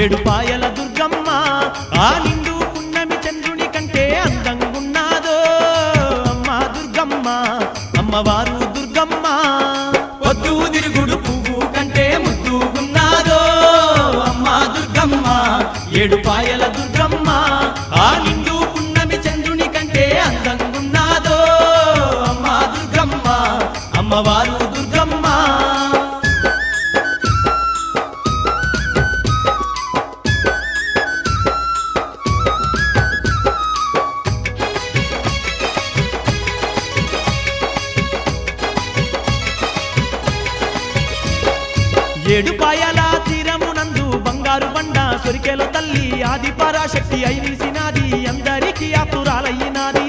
ఏడుపాయల దుర్గమ్మ ఆ నిండు పున్నమి చంద్రుని కంటే అందంగున్నాదో అమ్మ దుర్గమ్మ అమ్మవారు దుర్గమ్మ పొద్దు తిరుగుడు పువ్వు కంటే ముద్దుగున్నాదో అమ్మ దుర్గమ్మ ఏడుపాయల దుర్గమ్మ ఆ నిండు పున్నమి చంద్రుని కంటే అందంగున్నాదో అమ్మ దుర్గమ్మ అమ్మవారు దుర్గమ్మ ఏడుపాయల తీరమునందు బంగారు బండ సొరికెలో తల్లి ఆది పరాశక్తి అయి నిలిసినాది అందరికీ ఆతురాలయ్యినాది